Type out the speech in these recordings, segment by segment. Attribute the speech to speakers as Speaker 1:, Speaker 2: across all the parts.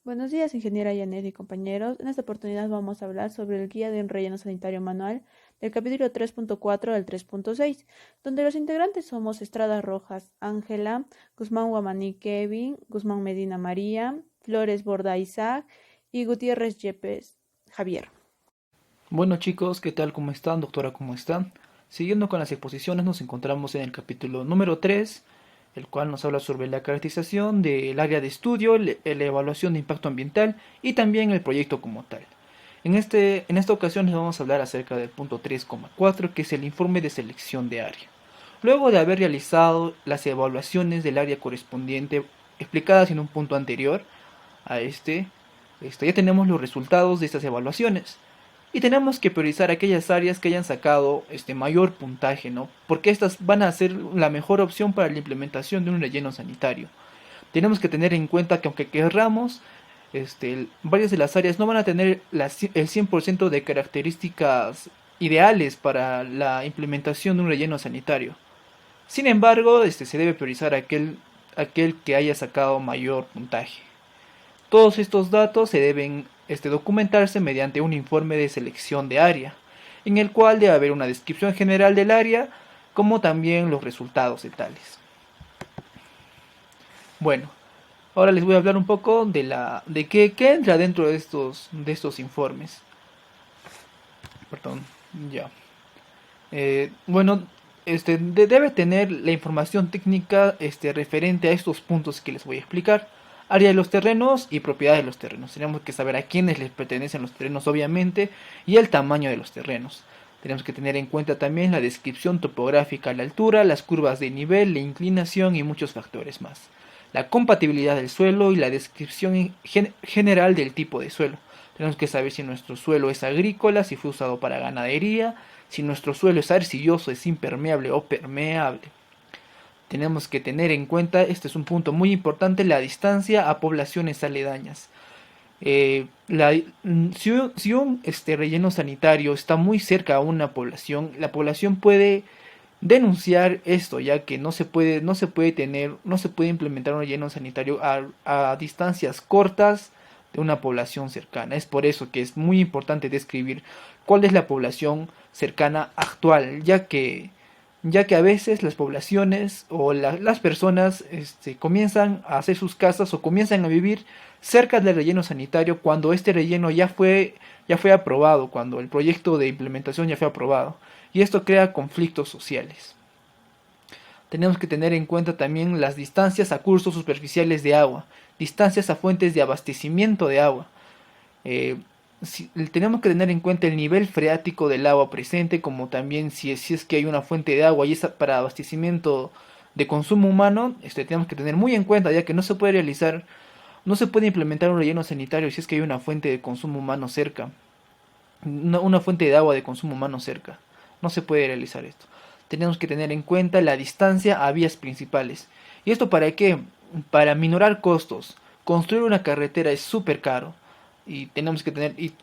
Speaker 1: Buenos días, ingeniera Janet y compañeros. En esta oportunidad vamos a hablar sobre el guía de un relleno sanitario manual del capítulo 3.4 al 3.6, donde los integrantes somos Estrada Rojas, Ángela, Guzmán Guamaní Kevin, Guzmán Medina María, Flores Borda Isaac y Gutiérrez Yepes Javier.
Speaker 2: Bueno chicos, ¿qué tal? ¿Cómo están? Doctora, ¿cómo están? Siguiendo con las exposiciones, nos encontramos en el capítulo número 3, el cual nos habla sobre la caracterización del área de estudio, la evaluación de impacto ambiental y también el proyecto como tal. En esta ocasión les vamos a hablar acerca del punto 3,4, que es el informe de selección de área. Luego de haber realizado las evaluaciones del área correspondiente explicadas en un punto anterior a ya tenemos los resultados de estas evaluaciones. Y tenemos que priorizar aquellas áreas que hayan sacado mayor puntaje, ¿no? Porque estas van a ser la mejor opción para la implementación de un relleno sanitario. Tenemos que tener en cuenta que aunque querramos, varias de las áreas no van a tener el 100% de características ideales para la implementación de un relleno sanitario. Sin embargo, se debe priorizar aquel que haya sacado mayor puntaje. Todos estos datos se deben documentarse mediante un informe de selección de área, en el cual debe haber una descripción general del área, como también los resultados de tales. Bueno, ahora les voy a hablar un poco de qué entra dentro de estos informes. Perdón, ya. Bueno, debe tener la información técnica referente a estos puntos que les voy a explicar. Área de los terrenos y propiedad de los terrenos. Tenemos que saber a quiénes les pertenecen los terrenos, obviamente, y el tamaño de los terrenos. Tenemos que tener en cuenta también la descripción topográfica, la altura, las curvas de nivel, la inclinación y muchos factores más. La compatibilidad del suelo y la descripción general del tipo de suelo. Tenemos que saber si nuestro suelo es agrícola, si fue usado para ganadería, si nuestro suelo es arcilloso, es impermeable o permeable. Tenemos que tener en cuenta, este es un punto muy importante, la distancia a poblaciones aledañas. Si un relleno sanitario está muy cerca a una población, la población puede denunciar esto, ya que no se puede implementar un relleno sanitario a distancias cortas de una población cercana. Es por eso que es muy importante describir cuál es la población cercana actual, ya que a veces las poblaciones o las personas comienzan a hacer sus casas o comienzan a vivir cerca del relleno sanitario cuando este relleno ya fue aprobado, cuando el proyecto de implementación ya fue aprobado. Y esto crea conflictos sociales. Tenemos que tener en cuenta también las distancias a cursos superficiales de agua, distancias a fuentes de abastecimiento de agua. Eh, Tenemos que tener en cuenta el nivel freático del agua presente, como también si es que hay una fuente de agua y es para abastecimiento de consumo humano, tenemos que tener muy en cuenta, ya que no se puede implementar un relleno sanitario si es que hay una fuente de consumo humano cerca, una fuente de agua de consumo humano cerca. No se puede realizar esto. Tenemos que tener en cuenta la distancia a vías principales. ¿Y esto para qué? Para minorar costos. Construir una carretera es súper caro. Y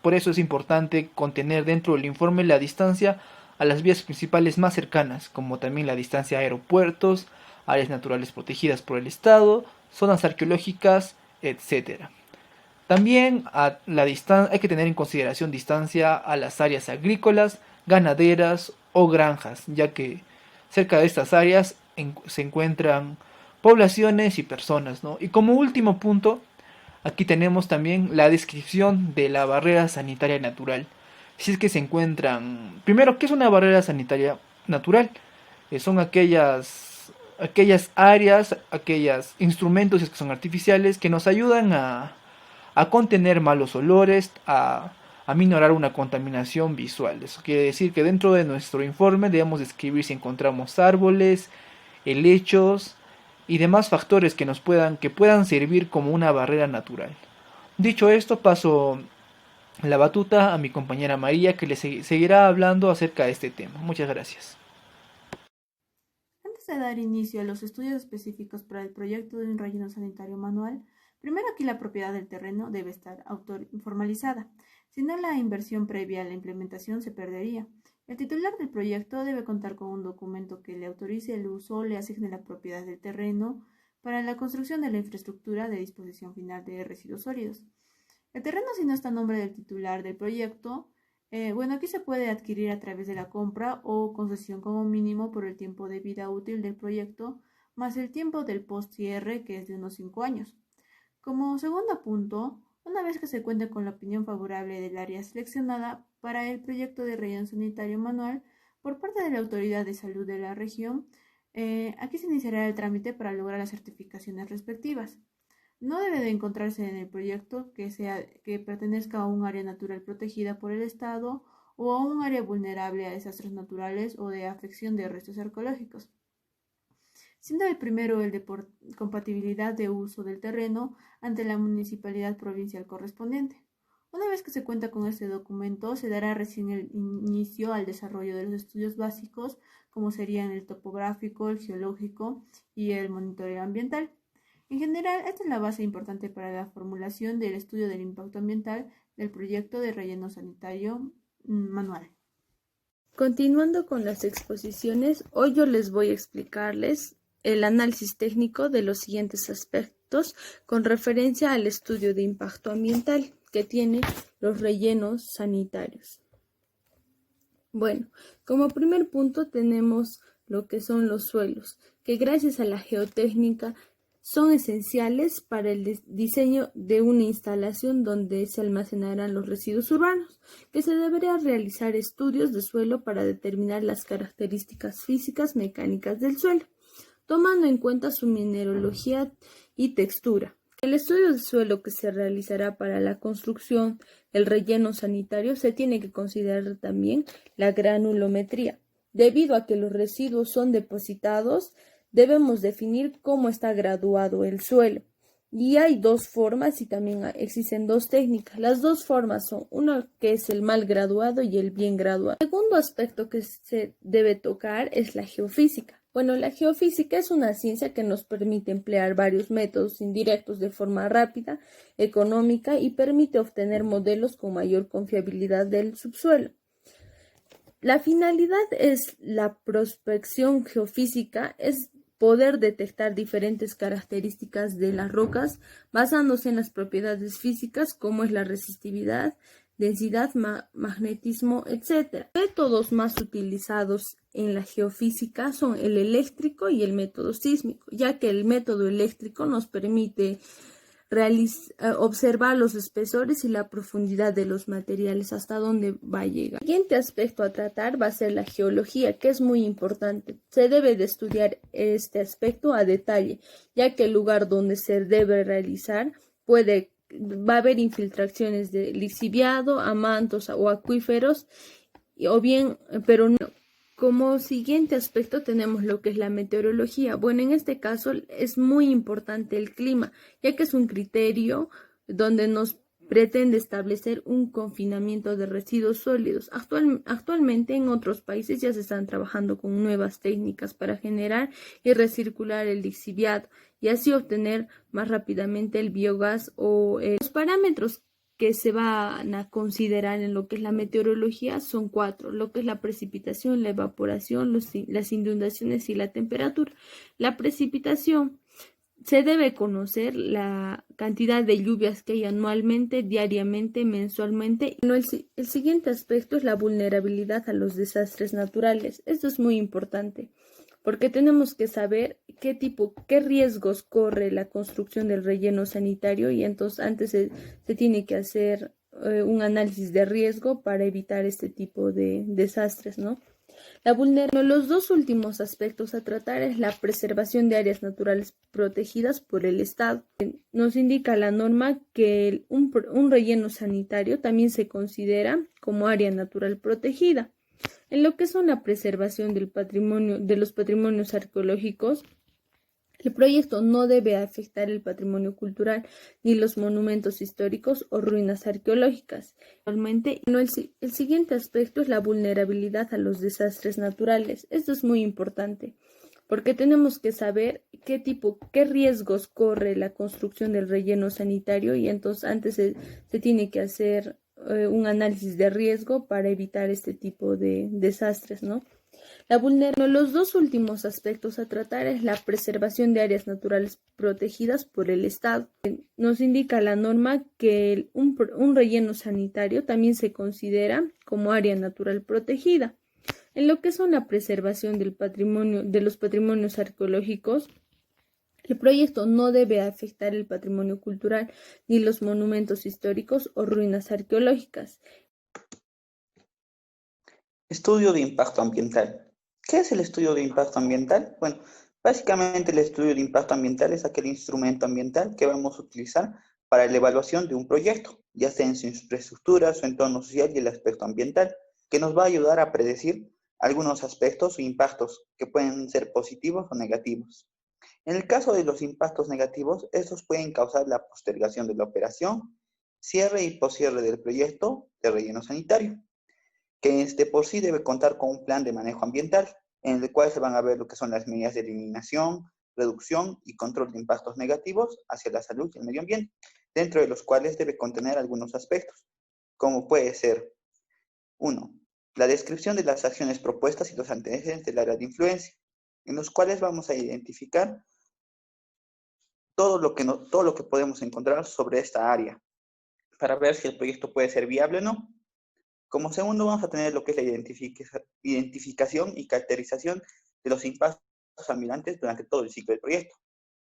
Speaker 2: por eso es importante contener dentro del informe la distancia a las vías principales más cercanas, como también la distancia a aeropuertos, áreas naturales protegidas por el Estado, zonas arqueológicas, etcétera. También hay que tener en consideración distancia a las áreas agrícolas, ganaderas o granjas, ya que cerca de estas áreas se encuentran poblaciones y personas, ¿no? Y como último punto, aquí tenemos también la descripción de la barrera sanitaria natural. Si es que se encuentran... Primero, ¿qué es una barrera sanitaria natural? Son aquellas áreas, aquellos instrumentos que son artificiales que nos ayudan a contener malos olores, a minorar una contaminación visual. Eso quiere decir que dentro de nuestro informe debemos describir si encontramos árboles, helechos y demás factores que puedan servir como una barrera natural. Dicho esto, paso la batuta a mi compañera María, que seguirá hablando acerca de este tema. Muchas gracias.
Speaker 1: Antes de dar inicio a los estudios específicos para el proyecto de un relleno sanitario manual, primero aquí la propiedad del terreno debe estar autoformalizada, si no la inversión previa a la implementación se perdería. El titular del proyecto debe contar con un documento que le autorice el uso o le asigne la propiedad del terreno para la construcción de la infraestructura de disposición final de residuos sólidos. El terreno, si no está a nombre del titular del proyecto, aquí se puede adquirir a través de la compra o concesión como mínimo por el tiempo de vida útil del proyecto, más el tiempo del post-cierre, que es de unos 5 años. Como segundo punto, una vez que se cuente con la opinión favorable del área seleccionada para el proyecto de relleno sanitario manual por parte de la Autoridad de Salud de la región, aquí se iniciará el trámite para lograr las certificaciones respectivas. No debe de encontrarse en el proyecto que pertenezca a un área natural protegida por el Estado o a un área vulnerable a desastres naturales o de afección de restos arqueológicos, siendo el primero el de compatibilidad de uso del terreno ante la municipalidad provincial correspondiente. Una vez que se cuenta con este documento, se dará recién el inicio al desarrollo de los estudios básicos, como serían el topográfico, el geológico y el monitoreo ambiental. En general, esta es la base importante para la formulación del estudio del impacto ambiental del proyecto de relleno sanitario manual.
Speaker 3: Continuando con las exposiciones, hoy yo les voy a explicarles el análisis técnico de los siguientes aspectos con referencia al estudio de impacto ambiental que tiene los rellenos sanitarios. Bueno, como primer punto tenemos lo que son los suelos, que gracias a la geotécnica son esenciales para el diseño de una instalación donde se almacenarán los residuos urbanos, que se deberá realizar estudios de suelo para determinar las características físicas mecánicas del suelo, tomando en cuenta su mineralogía y textura. El estudio de suelo que se realizará para la construcción del relleno sanitario se tiene que considerar también la granulometría. Debido a que los residuos son depositados, debemos definir cómo está graduado el suelo. Y hay dos formas y también existen dos técnicas. Las dos formas son una que es el mal graduado y el bien graduado. El segundo aspecto que se debe tocar es la geofísica. Bueno, la geofísica es una ciencia que nos permite emplear varios métodos indirectos de forma rápida, económica y permite obtener modelos con mayor confiabilidad del subsuelo. La finalidad es la prospección geofísica, es poder detectar diferentes características de las rocas basándose en las propiedades físicas como es la resistividad, densidad, magnetismo, etc. Los métodos más utilizados en la geofísica son el eléctrico y el método sísmico, ya que el método eléctrico nos permite observar los espesores y la profundidad de los materiales hasta dónde va a llegar. El siguiente aspecto a tratar va a ser la geología, que es muy importante. Se debe de estudiar este aspecto a detalle, ya que el lugar donde se debe realizar va a haber infiltraciones de lixiviado, a mantos o acuíferos, pero no. Como siguiente aspecto tenemos lo que es la meteorología. Bueno, en este caso es muy importante el clima, ya que es un criterio donde nos pretende establecer un confinamiento de residuos sólidos. Actualmente en otros países ya se están trabajando con nuevas técnicas para generar y recircular el lixiviado y así obtener más rápidamente el biogás o los parámetros que se van a considerar en lo que es la meteorología son 4, lo que es la precipitación, la evaporación, las inundaciones y la temperatura. La precipitación se debe conocer la cantidad de lluvias que hay anualmente, diariamente, mensualmente. El siguiente aspecto es la vulnerabilidad a los desastres naturales. Esto es muy importante porque tenemos que saber qué riesgos corre la construcción del relleno sanitario y entonces antes se tiene que hacer un análisis de riesgo para evitar este tipo de desastres, ¿no? Los dos últimos aspectos a tratar es la preservación de áreas naturales protegidas por el Estado. Nos indica la norma que un relleno sanitario también se considera como área natural protegida. En lo que son la preservación del patrimonio, de los patrimonios arqueológicos, el proyecto no debe afectar el patrimonio cultural ni los monumentos históricos o ruinas arqueológicas. Actualmente, el siguiente aspecto es la vulnerabilidad a los desastres naturales. Esto es muy importante porque tenemos que saber qué riesgos corre la construcción del relleno sanitario y entonces antes se tiene que hacer un análisis de riesgo para evitar este tipo de desastres, ¿no? Los dos últimos aspectos a tratar es la preservación de áreas naturales protegidas por el Estado. Nos indica la norma que un relleno sanitario también se considera como área natural protegida. En lo que son la preservación del patrimonio, de los patrimonios arqueológicos, el proyecto no debe afectar el patrimonio cultural ni los monumentos históricos o ruinas arqueológicas.
Speaker 4: Estudio de impacto ambiental. ¿Qué es el estudio de impacto ambiental? Bueno, básicamente el estudio de impacto ambiental es aquel instrumento ambiental que vamos a utilizar para la evaluación de un proyecto, ya sea en su infraestructura, su entorno social y el aspecto ambiental, que nos va a ayudar a predecir algunos aspectos o impactos que pueden ser positivos o negativos. En el caso de los impactos negativos, estos pueden causar la postergación de la operación, cierre y poscierre del proyecto de relleno sanitario, que por sí debe contar con un plan de manejo ambiental, en el cual se van a ver lo que son las medidas de eliminación, reducción y control de impactos negativos hacia la salud y el medio ambiente, dentro de los cuales debe contener algunos aspectos, como puede ser: 1. La descripción de las acciones propuestas y los antecedentes del área de influencia, en los cuales vamos a identificar todo lo que podemos encontrar sobre esta área, para ver si el proyecto puede ser viable o no. Como segundo, vamos a tener lo que es la identificación y caracterización de los impactos ambientales durante todo el ciclo del proyecto.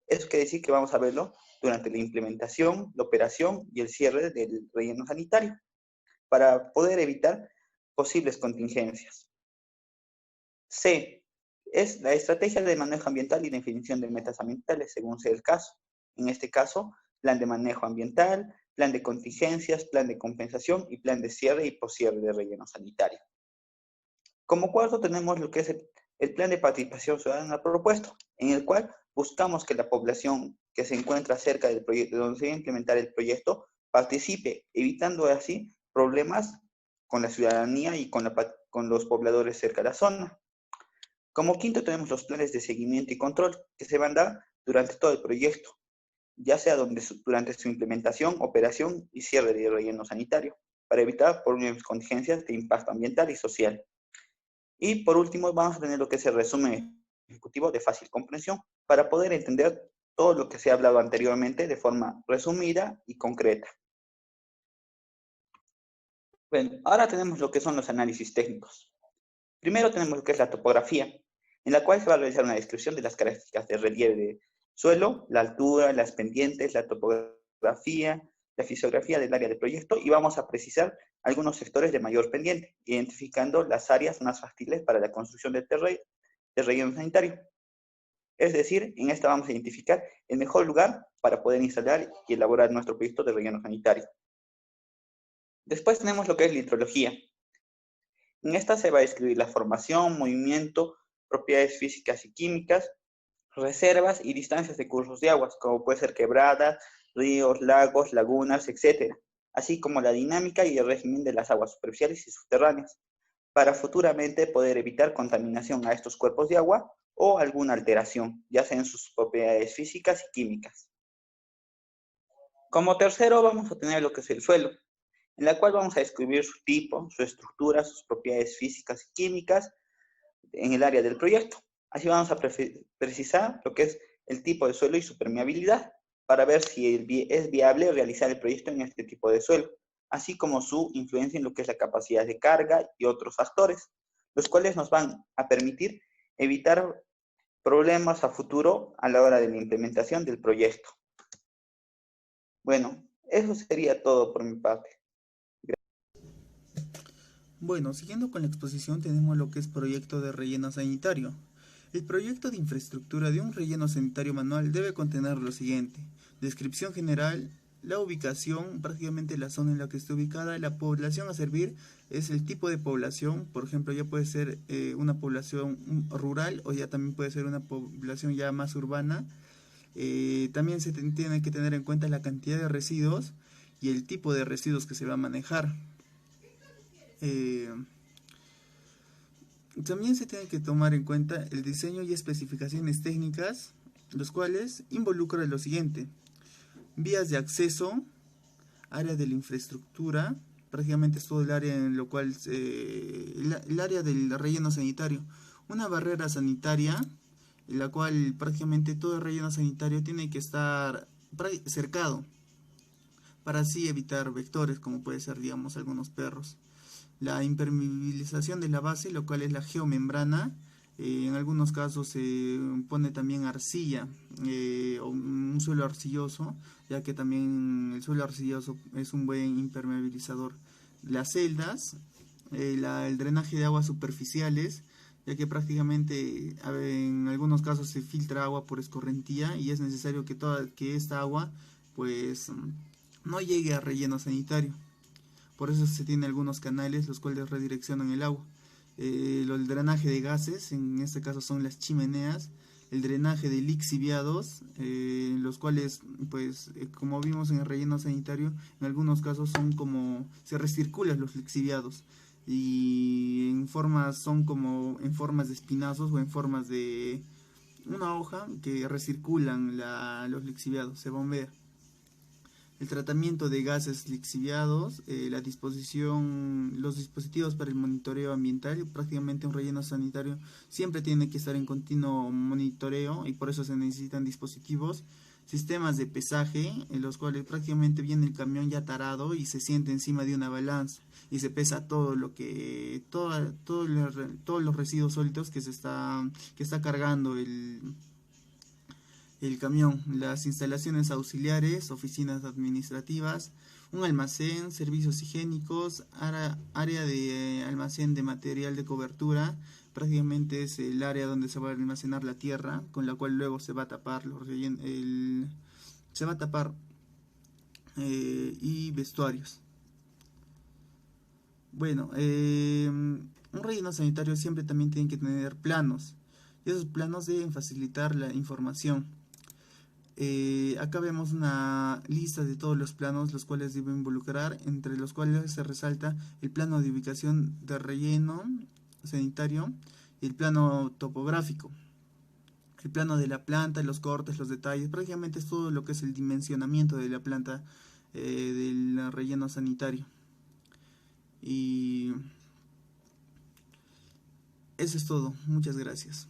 Speaker 4: Eso quiere decir que vamos a verlo durante la implementación, la operación y el cierre del relleno sanitario, para poder evitar posibles contingencias. C. Es la estrategia de manejo ambiental y definición de metas ambientales según sea el caso. En este caso, plan de manejo ambiental, plan de contingencias, plan de compensación y plan de cierre y poscierre de relleno sanitario. Como cuarto tenemos lo que es el plan de participación ciudadana propuesto, en el cual buscamos que la población que se encuentra cerca del proyecto, donde se va a implementar el proyecto, participe, evitando así problemas con la ciudadanía y con los pobladores cerca de la zona. Como quinto tenemos los planes de seguimiento y control que se van a dar durante todo el proyecto, ya sea durante su implementación, operación y cierre de relleno sanitario, para evitar problemas contingencias de impacto ambiental y social. Y por último vamos a tener lo que es el resumen ejecutivo de fácil comprensión, para poder entender todo lo que se ha hablado anteriormente de forma resumida y concreta. Bueno, ahora tenemos lo que son los análisis técnicos. Primero tenemos lo que es la topografía, en la cual se va a realizar una descripción de las características de relieve de suelo, la altura, las pendientes, la topografía, la fisiografía del área del proyecto, y vamos a precisar algunos sectores de mayor pendiente, identificando las áreas más fáciles para la construcción del relleno sanitario. Es decir, en esta vamos a identificar el mejor lugar para poder instalar y elaborar nuestro proyecto de relleno sanitario. Después tenemos lo que es la hidrología. En esta se va a describir la formación, movimiento, propiedades físicas y químicas, reservas y distancias de cursos de aguas, como puede ser quebradas, ríos, lagos, lagunas, etc., así como la dinámica y el régimen de las aguas superficiales y subterráneas, para futuramente poder evitar contaminación a estos cuerpos de agua o alguna alteración, ya sea en sus propiedades físicas y químicas. Como tercero vamos a tener lo que es el suelo, en la cual vamos a describir su tipo, su estructura, sus propiedades físicas y químicas en el área del proyecto. Así vamos a precisar lo que es el tipo de suelo y su permeabilidad, para ver si es viable realizar el proyecto en este tipo de suelo, así como su influencia en lo que es la capacidad de carga y otros factores, los cuales nos van a permitir evitar problemas a futuro a la hora de la implementación del proyecto. Bueno, eso sería todo por mi parte.
Speaker 2: Bueno, siguiendo con la exposición tenemos lo que es proyecto de relleno sanitario. El proyecto de infraestructura de un relleno sanitario manual debe contener lo siguiente: descripción general, la ubicación, prácticamente la zona en la que está ubicada, la población a servir, es el tipo de población, por ejemplo, ya puede ser una población rural o ya también puede ser una población ya más urbana. También se tiene que tener en cuenta la cantidad de residuos y el tipo de residuos que se va a manejar. También se tiene que tomar en cuenta el diseño y especificaciones técnicas, los cuales involucran lo siguiente: vías de acceso, área de la infraestructura, prácticamente es todo el área en lo cual el área del relleno sanitario,
Speaker 5: una barrera sanitaria, en la cual prácticamente todo el relleno sanitario tiene que estar cercado, para así evitar vectores como puede ser, digamos, algunos perros. La impermeabilización de la base, lo cual es la geomembrana. En algunos casos se pone también arcilla o un suelo arcilloso, ya que también el suelo arcilloso es un buen impermeabilizador. Las celdas, el drenaje de aguas superficiales, ya que prácticamente en algunos casos se filtra agua por escorrentía y es necesario que esta agua pues no llegue a relleno sanitario. Por eso se tiene algunos canales los cuales redireccionan el agua. El drenaje de gases, en este caso son las chimeneas, el drenaje de lixiviados, los cuales, pues, como vimos en el relleno sanitario, en algunos casos son como, se recirculan los lixiviados y son como en formas de espinazos o en formas de una hoja que recirculan los lixiviados, se bombea. El tratamiento de gases lixiviados, los dispositivos para el monitoreo ambiental. Prácticamente un relleno sanitario siempre tiene que estar en continuo monitoreo y por eso se necesitan dispositivos, sistemas de pesaje, en los cuales prácticamente viene el camión ya tarado y se siente encima de una balanza y se pesa todos los residuos sólidos que está cargando el camión, las instalaciones auxiliares, oficinas administrativas, un almacén, servicios higiénicos, área de almacén de material de cobertura. Prácticamente es el área donde se va a almacenar la tierra, con la cual luego se va a tapar y vestuarios. Bueno, un relleno sanitario siempre también tiene que tener planos, y esos planos deben facilitar la información. Acá vemos una lista de todos los planos los cuales deben involucrar, entre los cuales se resalta el plano de ubicación de relleno sanitario y el plano topográfico, el plano de la planta, los cortes, los detalles. Prácticamente es todo lo que es el dimensionamiento de la planta del relleno sanitario. Y eso es todo, muchas gracias.